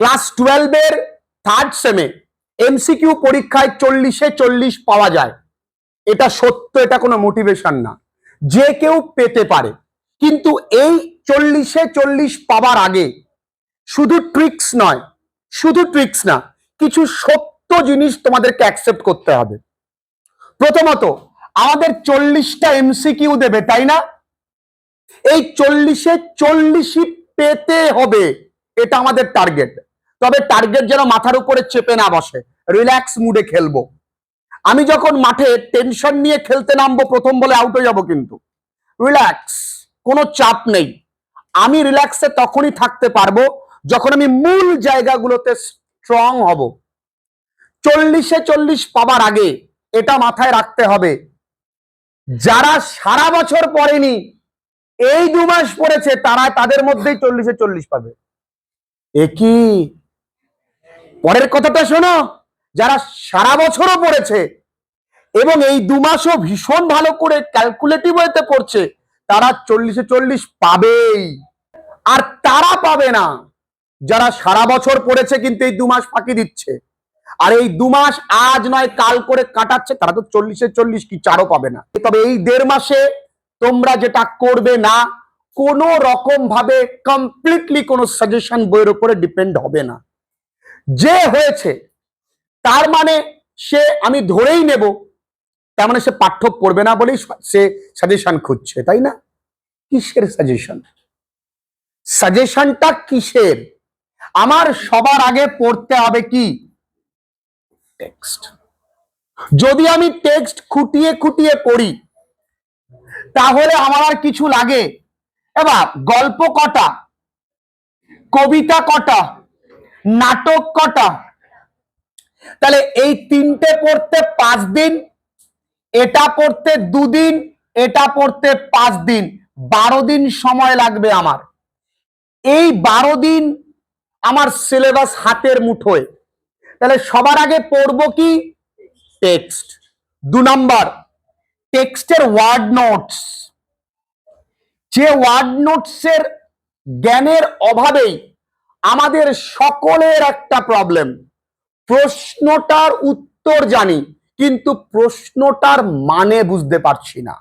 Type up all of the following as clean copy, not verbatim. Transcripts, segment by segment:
Class 12 এর third সেমে MCQ পরীক্ষায় 40-এ 40 পাওয়া যায়, এটা সত্য, এটা কোনো মোটিভেশন না, যে কেউ পেতে পারে। কিন্তু এই 40-এ 40 পাওয়ার আগে শুধু ট্রিক্স নয়, শুধু ট্রিক্স না, কিছু সত্য জিনিস তোমাদেরকে অ্যাকসেপ্ট করতে হবে। প্রথমত, আমাদের 40টা এমসিকিউ দেবে, তাই না? এই 40-এ 40ই পেতে হবে, এটা আমাদের টার্গেট। তবে টার্গেট যেন মাথার উপরে চেপে না বসে, রিল্যাক্স মুডে খেলবো। আমি যখন মাঠে টেনশন নিয়ে খেলতে নামবো, প্রথম বলে আউট হয়ে যাবো, কিন্তু রিল্যাক্স, কোনো চাপ নেই। আমি রিল্যাক্সে তখনই থাকতে পারবো যখন আমি মূল জায়গাগুলোতে স্ট্রং হব। 40-এ 40 পাবার আগে এটা মাথায় রাখতে হবে, যারা সারা বছর পড়েনি, এই 2 মাস পড়েছে, তারা তাদের মধ্যেই 40-এ 40 পাবে। একই পরের কথাটা শোনো, যারা সারা বছরও পড়েছে এবং এই 2 মাসও ভীষণ ভালো করে ক্যালকুলেটিভ ওয়েতে পড়ছে, তারা 40-এ 40 পাবেই। আর তারা পাবে না যারা সারা বছর পড়েছে কিন্তু এই 2 মাস ফাঁকি দিচ্ছে, আর এই 2 মাস আজ নয় কাল করে কাটাচ্ছে, তারা তো 40-এ 40 কি 4ও পাবে না। তবে এই 1.5 মাসে তোমরা যেটা করবে না, কোনো রকম ভাবে কমপ্লিটলি কোনো সাজেশন বইয়ের উপরে ডিপেন্ড হবে না। যে হয়েছে তার মানে সে, আমি ধরেই নেব, তার মানে সে পাঠ্য পড়বে না বলেই সে সাজেশন খুঁজছে, তাই না? কিসের সাজেশন? সাজেশনটা কিসের? আমার সবার আগে পড়তে হবে কি? টেক্সট। যদি আমি টেক্সট খুঁটিয়ে খুঁটিয়ে পড়ি, তাহলে আমার আর কিছু লাগে? এবার গল্প কটা, কবিতা কটা, নাটক কটা? তাহলে এই 3টে পড়তে 5 দিন, এটা পড়তে 2 দিন, এটা পড়তে 5 দিন, 12 দিন সময় লাগবে আমার। এই 12 দিন আমার সিলেবাস হাতের মুঠোয়। তাহলে সবার আগে পড়বো কি? টেক্সট। 2 নাম্বার, টেক্সটের ওয়ার্ড নোটস। যে ওয়ার্ড নোটসের জ্ঞানের অভাবেই আমাদের সকলের একটা প্রবলেম, প্রশ্নটার উত্তর জানি কিন্তু প্রশ্নটার মানে বুঝতে পারছি না।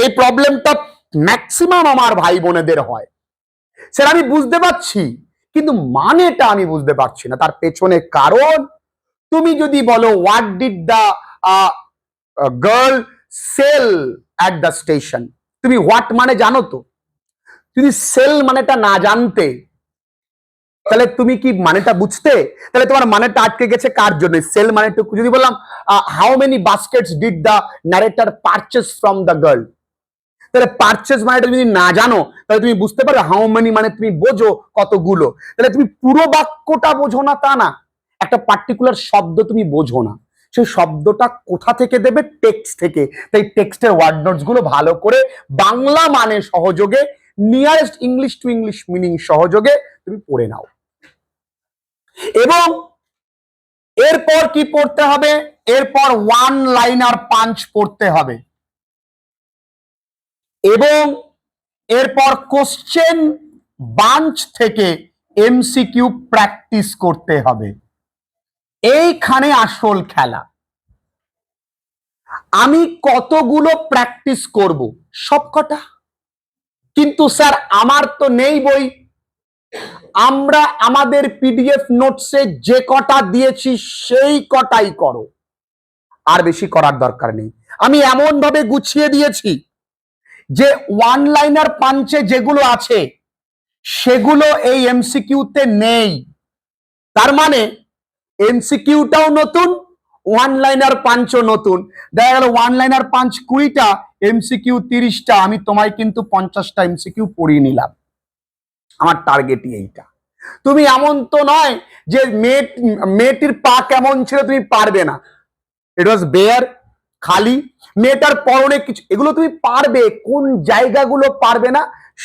এই প্রবলেমটা ম্যাক্সিমাম আমার ভাই বোনেদের হয়। স্যার আমি বুঝতে পারছি কিন্তু মানেটা আমি বুঝতে পারছি না। তার পেছনে কারণ, তুমি যদি বলো what did the girl sell at the station, তুমি হোয়াট মানে জানো তো? যদি সেল মানেটা না জানতে, তাহলে তুমি কি মানেটা বুঝতে? তাহলে তোমার মানেটা আটকে গেছে কার জন্য? সেল মানেটুকু যদি বললাম how many Vazquez did the narrator purchase from the girl, তাহলে পারচেজ মানেটা যদি না জানো, তাহলে তুমি বুঝতে পারবে হাউ মেনি মানে তুমি বোঝো কতগুলো। তাহলে তুমি পুরো বাক্যটা বোঝো না তা না, একটা পার্টিকুলার শব্দ তুমি বোঝো না, সেই শব্দটা কোথা থেকে দেবে? টেক্সট থেকে। তাই টেক্সটের ওয়ার্ড নোটস গুলো ভালো করে বাংলা মানে সহযোগে, nearest English to English meaning সহযোগে তুমি পড়ে নাও। এবং এরপর কি পড়তে হবে? এরপর ওয়ান লাইনার পাঞ্চ পড়তে হবে এবং এরপর কোশ্চেন বাঞ্চ থেকে এমসিকিউ প্র্যাকটিস করতে হবে। এইখানে আসল খেলা। আমি কতগুলো প্র্যাকটিস করব? সবকটা? কিন্তু স্যার আমার তো নেই বই। আমরা আমাদের পিডিএফ নোটসে যে কটা দিয়েছি সেই কটাই করো, আর বেশি করার দরকার নেই। আমি এমন ভাবে গুছিয়ে দিয়েছি যে ওয়ান লাইনার পাঞ্চে যেগুলো আছে সেগুলো এই এমসিকিউতে নেই। তার মানে এমসিকিউটাও নতুন, ওয়ান লাইনার পাঞ্চও নতুন। দেখা গেল ওয়ান লাইনার পাঞ্চ 20টা, এমসিকিউ 30টা, আমি তোমায় কিন্তু 50টা এমসিকিউ পড়িয়ে নিলাম। আমার টার্গেটই এইটা। তুমি এমন তো নয় যে মেয়েটির পা কেমন ছিল তুমি পারবে না, ইট ওয়াজ বেয়ার, খালি। মেয়েটার পরনে কিছু, এগুলো তুমি পারবে, কোন জায়গাগুলো পারবে না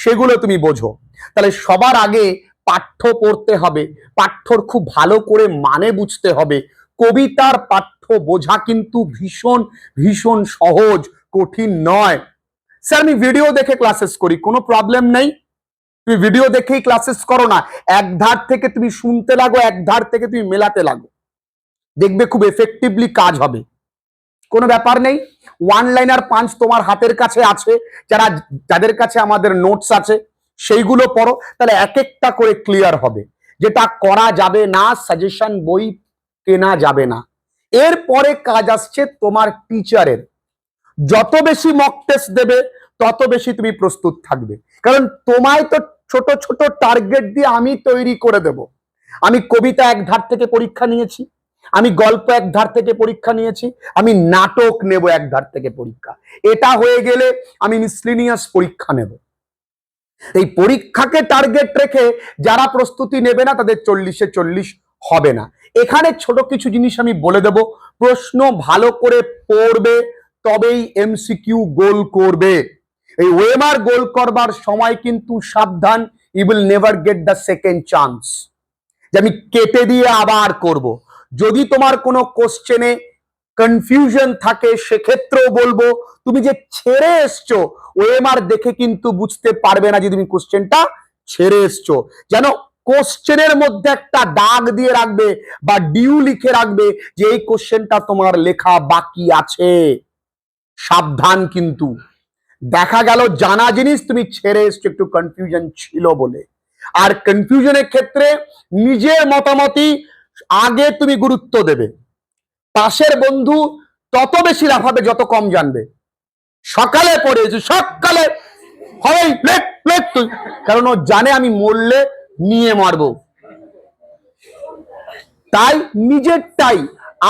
সেগুলো তুমি বোঝো। তাহলে সবার আগে পাঠ্য পড়তে হবে, পাঠ্যর খুব ভালো করে মানে বুঝতে হবে। কবিতার পাঠ্য বোঝা কিন্তু ভীষণ ভীষণ সহজ, কঠিন নয়। স্যার আমি ভিডিও দেখে ক্লাসেস করি, কোনো প্রবলেম নেই। তুমি ভিডিও দেখেই ক্লাসেস করো না, এক ধার থেকে তুমি শুনতে লাগো, এক ধার থেকে তুমি মেলাতে লাগো, দেখবে খুব এফেক্টিভলি কাজ হবে। কোনো ব্যাপার নেই, ওয়ান লাইনার পাঞ্চ তোমার হাতের কাছে আছে, যাদের কাছে আমাদের নোটস আছে সেইগুলো পড়ো, তাহলে এক একটা করে ক্লিয়ার হবে। যেটা করা যাবে না, সাজেশন বই কেনা যাবে না। এরপরে কাজ আসছে তোমার টিচারের। যত বেশি মক টেস্ট দেবে তত বেশি তুমি প্রস্তুত থাকবে, কারণ তোমায় তো ছোট ছোট টার্গেট দিয়ে আমি তৈরি করে দেব। আমি কবিতা এক ধার থেকে পরীক্ষা নিয়েছি, আমি গল্প এক ধার থেকে পরীক্ষা নিয়েছি, আমি নাটক নেব এক ধার থেকে পরীক্ষা। এটা হয়ে গেলে আমি মিসলিনিয়াস পরীক্ষা নেব। এই পরীক্ষাকে টার্গেট রেখে যারা প্রস্তুতি নেবে না তাদের 40-এ 40 হবে না। এখানে ছোট কিছু জিনিস আমি বলে দেব, প্রশ্ন ভালো করে পড়বে তবেই এমসিকিউ গোল করবে। এই ওএমআর গোল করবার সময় কিন্তু সাবধান, you will never get the second chance যে আমি কেটে দিয়ে আবার করব। যদি তোমার কোনো কোশ্চেনে কনফিউশন থাকে সেক্ষেত্রেও বলবো, তুমি যে ছেড়ে এসছো ওএমআর দেখে কিন্তু বুঝতে পারবে না যে তুমি কোশ্চেনটা ছেড়ে এসছো। যেন কোশ্চেনের মধ্যে একটা দাগ দিয়ে রাখবে বা ডিউ লিখে রাখবে যে এই কোশ্চেনটা তোমার লেখা বাকি আছে। সাবধান, কিন্তু দেখা গেল জানা জিনিস তুমি ছেড়ে এসছো একটু কনফিউশন ছিল বলে। আর কনফিউশনের ক্ষেত্রে নিজের মতামতই আগে তুমি গুরুত্ব দেবে। পাশের বন্ধু তত বেশি লাফাবে যত কম জানবে। সকালে পড়েছি, সকালে হয় প্লেট প্লেট, কারণ ও জানে আমি মরলে নিয়ে মারবো। তাই নিজেরটাই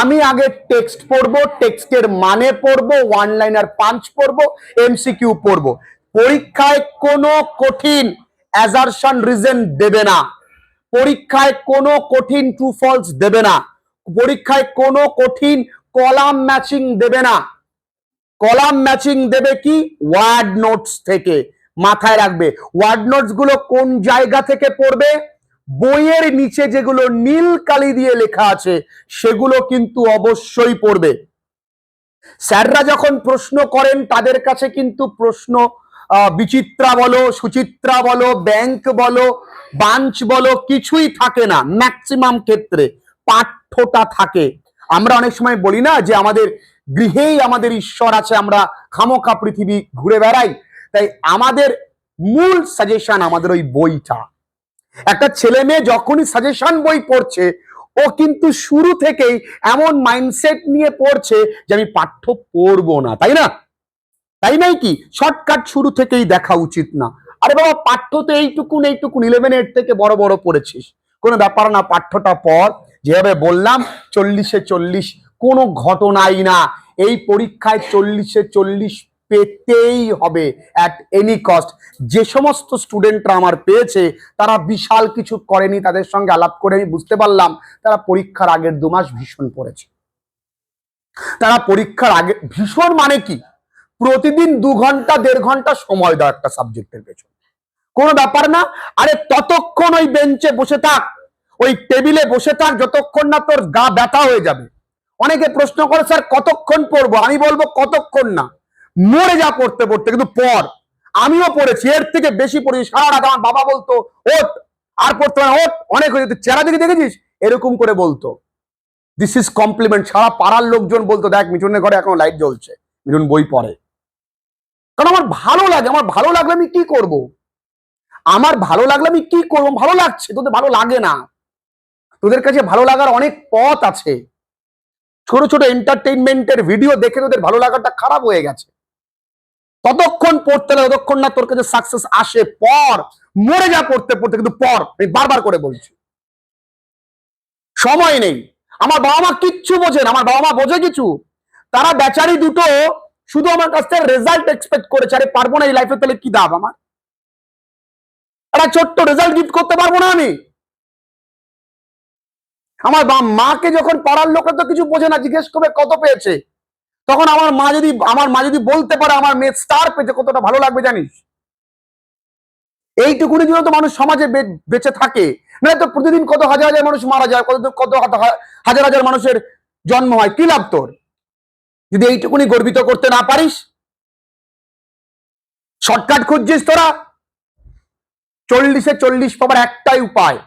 আমি আগে টেক্সট পড়বো, টেক্সটের মানে পড়বো, ওয়ান লাইনার পাঞ্চ পড়বো, এমসিকিউ পড়বো। পরীক্ষায় কোনো কঠিন অ্যাজারশন রিজন দেবে না, পরীক্ষায় কোনো কঠিন ট্রু ফলস দেবে না, পরীক্ষায় কোনো কঠিন কলাম ম্যাচিং দেবে না। কলাম ম্যাচিং দেবে কি? ওয়ার্ড নোটস থেকে। মাথায় রাখবে ওয়ার্ড নোটস গুলো কোন জায়গা থেকে পড়বে? বইয়ের নিচে যেগুলো নীল কালি দিয়ে লেখা আছে সেগুলো কিন্তু অবশ্যই পড়বে। স্যাররা যখন প্রশ্ন করেন তাদের কাছে কিন্তু প্রশ্ন বিচিত্রা বলো, সুচিত্রা বলো, ব্যাংক বলো, বাঞ্চ বলো, কিছুই থাকে না। ম্যাক্সিমাম ক্ষেত্রে পাঠ্যটা থাকে। আমরা অনেক সময় বলি না যে আমাদের গৃহেই আমাদের ঈশ্বর আছে, আমরা খামোখা পৃথিবী ঘুরে বেড়াই। তাই আমাদের মূল সাজেশন আমাদের ওই বইটা। একটা ছেলে মেয়ে যখনই সাজেশন বই পড়ছে ও কিন্তু শুরু থেকেই এমন মাইন্ডসেট নিয়ে পড়ছে যে আমি পাঠ্য পড়বো না, তাই না? তাই নাই কি? শর্টকাট শুরু থেকেই দেখা উচিত না। আরে বাবা, পাঠ্য তো এইটুকুন এইটুকুন, 11 থেকে বড় বড় পড়েছিস, কোনো ব্যাপার না, পাঠ্যটা পড়। যেভাবে বললাম 40-এ 40 কোনো ঘটনাই না। এই পরীক্ষায় 40-এ 40 পেতেই হবে অ্যাট এনি কস্ট। যে সমস্ত স্টুডেন্টরা আমার পেয়েছে তারা বিশাল কিছু করেনি, তাদের সঙ্গে আলাপ করে আমি বুঝতে পারলাম তারা পরীক্ষার আগের 2 মাস ভীষণ পড়েছে। তারা পরীক্ষার আগে ভীষণ মানে কি, প্রতিদিন 2 ঘন্টা 1.5 ঘন্টা সময় দাও একটা সাবজেক্টের পেছনে, কোনো ব্যাপার না। আরে ততক্ষণ ওই বেঞ্চে বসে থাক, ওই টেবিলে বসে থাক যতক্ষণ না তোর গা ব্যথা হয়ে যাবে। অনেকে প্রশ্ন করে স্যার কতক্ষণ পড়বো? আমি বলবো কতক্ষণ না, মরে যা পড়তে পড়তে, কিন্তু পড়। আমিও পড়েছি, এর থেকে বেশি পড়েছি। সারা রাত আমার বাবা বলতো ওঠ, আর পড়তে হয় ওঠ, অনেক হয়েছে, চেহারা দিকে দেখেছিস, এরকম করে বলতো। This is complement. সারা পাড়ার লোকজন বলতো দেখ মিঠুনের ঘরে এখন লাইট জ্বলছে, মিঠুন বই পড়ে। কারণ আমার ভালো লাগে, আমার ভালো লাগলে আমি কি করব? আমার ভালো লাগলে আমি কি করবো? ভালো লাগছে, তোদের ভালো লাগে না। তোদের কাছে ভালো লাগার অনেক পথ আছে। ছোট ছোট এন্টারটেইনমেন্টের ভিডিও দেখে তোদের ভালো লাগাটা খারাপ হয়ে গেছে। ততক্ষণ পড়তে লাগে ততক্ষণ না তোর কাছে সাকসেস আসে। পড়, মরে যা পড়তে পড়তে, কিন্তু পড়। আমি বারবার করে বলছি, সময় নেই। আমার বাবা মা কিচ্ছু বোঝে না, আমার বাবা মা বোঝে কিছু? তারা বেচারি দুটো শুধু আমার কাছ থেকে রেজাল্ট এক্সপেক্ট করেছে। আরে পারবো না এই লাইফে, তাহলে কি দাব আমার? একটা ছোট্ট রেজাল্ট গিফট করতে পারবো না আমি? আমার মাকে যখন পাড়ার লোকরা তো কিছু বোঝে না, জিজ্ঞেস করবে কত পেয়েছে, তখন আমার মা যদি বলতে পারে আমার মেয়ে স্টার পেয়েছে, কতটা ভালো লাগবে জানিস? এইটুকুনি জন্য তো মানুষ সমাজে বেঁচে থাকে। না তো প্রতিদিন কত হাজার হাজার মানুষ মারা যায়, কত হাজার হাজার মানুষের জন্ম হয়, কি লাভ তোর যদি এইটুকুনি গর্বিত করতে না পারিস? শর্টকাট খুঁজছিস তোরা, 40-এ 40 পাবার একটাই উপায়,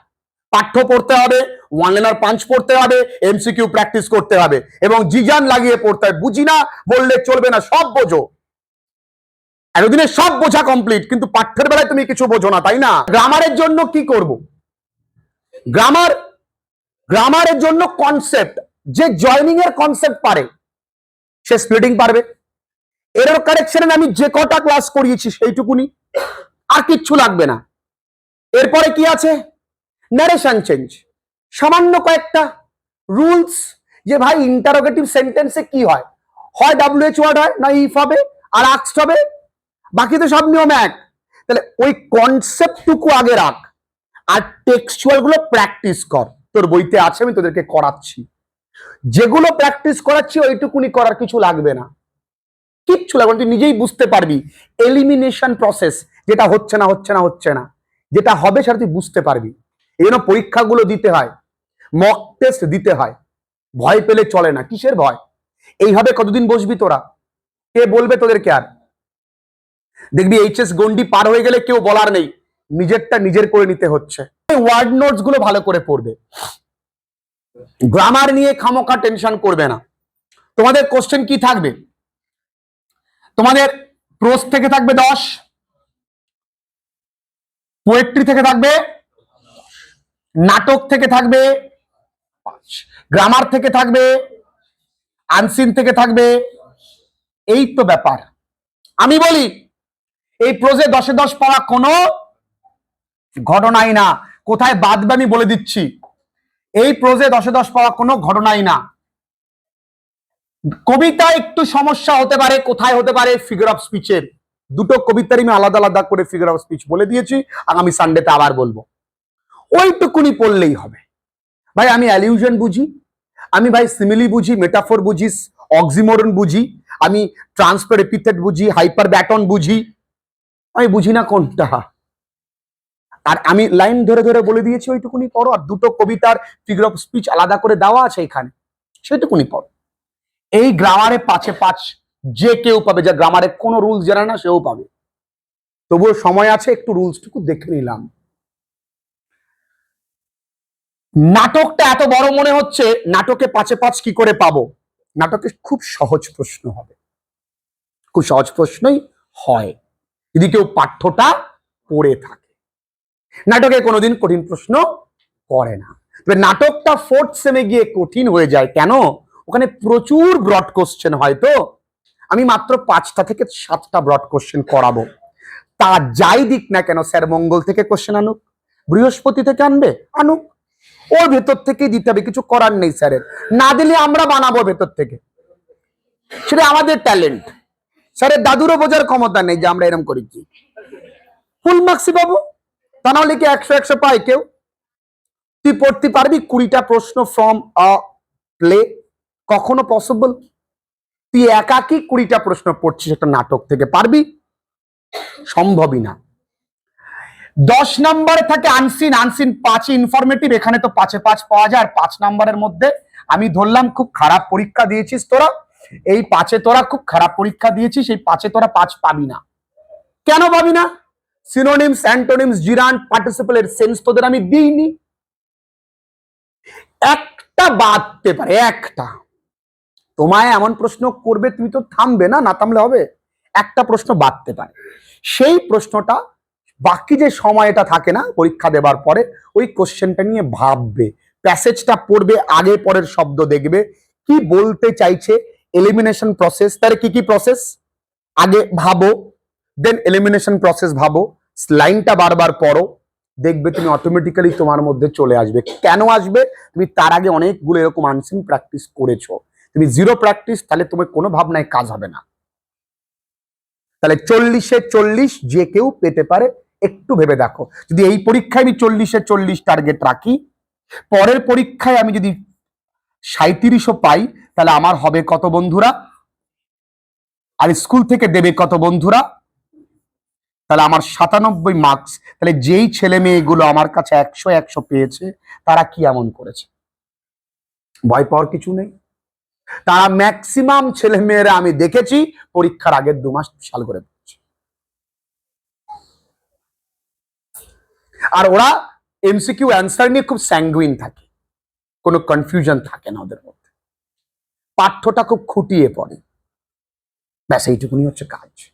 পাঠ্য পড়তে হবে, ওয়ান লাইনার পাঞ্চ পড়তে হবে, এমসিকিউ প্র্যাকটিস করতে হবে এবং জিজান লাগিয়ে পড়তে হবে। বুঝি না বললে চলবে না, সব বোঝো, এতদিনে সব বোঝা কমপ্লিট, কিন্তু পাঠ্যের বেলায় তুমি কিছু বোঝো না, তাই না? গ্রামারের জন্য কি করব? গ্রামারের জন্য কনসেপ্ট, যে জয়নিং এর কনসেপ্ট পারে সে স্প্লিটিং পারবে। এরর কারেকশনে আমি যে কটা ক্লাস করিয়েছি সেইটুকুনি, আর কিচ্ছু লাগবে না। এরপরে কি আছে? ন্যারেশন চেঞ্জ, সামান্য কয়েকটা রুলস, যে ভাই ইন্টারোগেটিভ সেন্টেন্সে কি হয়, হয় WH ওয়ার্ড হয়, না ইফ হবে আর আস্কড হবে, বাকি তো সব নিয়ম এক। তাহলে ওই কনসেপ্টটুকু আগে রাখ, আর টেক্সচুয়াল গুলো প্র্যাকটিস কর। তোর বইতে আছে, আমি তোদেরকে করাচ্ছি, যেগুলো প্র্যাকটিস করাচ্ছি ওইটুকুনি করার কিছু লাগবে না, কিচ্ছু লাগবে না, তুই নিজেই বুঝতে পারবি। এলিমিনেশন প্রসেস, যেটা হচ্ছে না হচ্ছে না হচ্ছে না, যেটা হবে সেটা তুই বুঝতে পারবি। এই জন্য পরীক্ষাগুলো দিতে হয়, মক টেস্ট দিতে হয়, ভয় পেলে চলে না। কিসের ভয়? এইভাবে কতদিন বসবি তোরা? কে বলবে তোদেরকে? আর দেখবি এইচএস গন্ডি পার হয়ে গেলে কেউ বলার নেই, নিজেরটা নিজের করে নিতে হচ্ছে। ওয়ার্ড নোটস গুলো ভালো করে পড়বে, গ্রামার নিয়ে খামোখা টেনশন করবে না। তোমাদের কোশ্চেন কি থাকবে? তোমাদের প্রোজ থেকে থাকবে 10, পোয়েট্রি থেকে থাকবে, নাটক থেকে থাকবে 5, গ্রামার থেকে থাকবে, আনসিন থেকে থাকবে। এই তো ব্যাপার। আমি বলি এই প্রোজে 10-এ 10 পাওয়া কোনো ঘটনাই না। কোথায় বাদবে আমি বলে দিচ্ছি, এই প্রোজে 10-এ 10 পাওয়া কোনো ঘটনাই না। কবিতা একটু সমস্যা হতে পারে, কোথায় হতে পারে? ফিগার অফ স্পিচের। দুটো কবিতার আমি আলাদা আলাদা করে ফিগার অফ স্পিচ বলে দিয়েছি, আগামী সানডেতে আবার বলবো। ওইটুকুনি পড়লেই হবে। ভাই আমি অ্যালিউশন বুঝি, আমি ভাই সিমিলি বুঝি, মেটাফোর বুঝি, অক্সিমোরন বুঝি, আমি ট্রান্সফার এপিথেট বুঝি, হাইপার ব্যাটন বুঝি, আমি বুঝি না কোনটা। আর আমি লাইন ধরে ধরে বলে দিয়েছি, ওইটুকুনি পড়ো। আর দুটো কবিতার ফিগার অফ স্পিচ আলাদা করে দেওয়া আছে এখানে, সেটুকুনি পড়ো। এই গ্রামারে 5-এ 5 যে কেউ পাবে, যা গ্রামারে কোনো রুলস জানে না সেও পাবে। তবুও সময় আছে, একটু রুলসটুকু দেখে নিলাম। নাটকটা এত বড় মনে হচ্ছে, নাটকে 5-এ 5 কি করে পাবো? নাটকে খুব সহজ প্রশ্ন হবে, খুব সহজ প্রশ্নই হয় যদি কেউ পাঠ্যটা পড়ে থাকে। নাটকে কোনোদিন কঠিন প্রশ্ন করে না। তবে নাটকটা 4th সেমে গিয়ে কঠিন হয়ে যায় কেন? ওখানে প্রচুর ব্রড কোশ্চেন হয়। তো আমি মাত্র 5টা থেকে 7টা ব্রড কোশ্চেন করাবো। তা যাই দিক না কেন, স্যার মঙ্গল থেকে কোশ্চেন আনুক, বৃহস্পতি থেকে আনবে, আনুক, ওর ভেতর থেকেই দিতে হবে, কিছু করার নেই স্যারের। না দিলে আমরা বানাবো ভেতর থেকে, সেটা আমাদের ট্যালেন্ট। স্যারের দাদুরও বোঝার ক্ষমতা নেই যে আমরা এরকম করেছি। ফুল মার্কসই পাবো, তা নাহলে কি 100 পায় কেউ? তুই পড়তে পারবি 20টা প্রশ্ন ফ্রম আ প্লে? কখনো পসিবল? তুই একাকি 20টা প্রশ্ন পড়ছিস একটা নাটক থেকে, পারবি? সম্ভবই না। 10 নম্বরে থাকে আনসিন, আনসিন 5 ইনফরমেটিভ, এখানে তো 5-এ 5 পাওয়া যায়। আর 5 নম্বরের মধ্যে আমি ধরলাম খুব খারাপ পরীক্ষা দিয়েছিস তোরা, এই 5-এ তোরা খুব খারাপ পরীক্ষা দিয়েছিস, এই 5-এ তোরা 5 পাবি না। কেন পাবি না? সিনোনিমস, অ্যান্টোনিমস, জিরান্ড, পার্টিসিপলের সেন্স তোদের আমি দিইনি। একটা বাদতে পারে, একটা। তোমায় এমন প্রশ্ন করবে, তুমি তো থামবে না, না থামলে হবে। একটা প্রশ্ন বাদতে পারে, সেই প্রশ্নটা বাকি যে সময়টা থাকে না পরীক্ষা দেবার পরে, ওই কোশ্চেনটা নিয়ে ভাববে, প্যাসেজটা পড়বে, আগে পরের শব্দ দেখবে, কি বলতে চাইছে, এলিমিনেশন প্রসেস, তার কি কি প্রসেস আগে ভাবো, দেন এলিমিনেশন প্রসেস ভাবো, লাইনটা বারবার পড়ো, দেখবে তুমি অটোমেটিক্যালি তোমার মধ্যে চলে আসবে। কেন আসবে? তুমি তার আগে অনেকগুলো এরকম আনসিন প্র্যাকটিস করেছো। তুমি জিরো প্র্যাকটিস, তাহলে তোমার কোনো ভাবনায় কাজ হবে না। তাহলে 40-এ 40 যে কেউ পেতে পারে, একটু ভেবে দেখো। যদি এই পরীক্ষায় আমি 40-এ 40 টার্গেট রাখি, পরের পরীক্ষায় আমি যদি 37ও পাই, তাহলে আমার হবে কত বন্ধুরা? আর স্কুল থেকে দেবে কত বন্ধুরা? তাহলে আমার 97 মার্কস। তাহলে যেই ছেলে মেয়েগুলো আমার কাছে 100 পেয়েছে, তারা কি এমন করেছে? ভয় পাওয়ার কিছু নেই। তারা ম্যাক্সিমাম ছেলে মেয়েরা আমি দেখেছি পরীক্ষার আগের 2 মাস বিশাল করে দিচ্ছে। আর ওরা এমসিকিউ অ্যান্সার নিয়ে খুব স্যাঙ্গুইন থাকে, কোনো কনফিউশন থাকে না ওদের মধ্যে, পাঠ্যটা খুব খুঁটিয়ে পড়ে, ব্যাস এইটুকুনি হচ্ছে কাজ।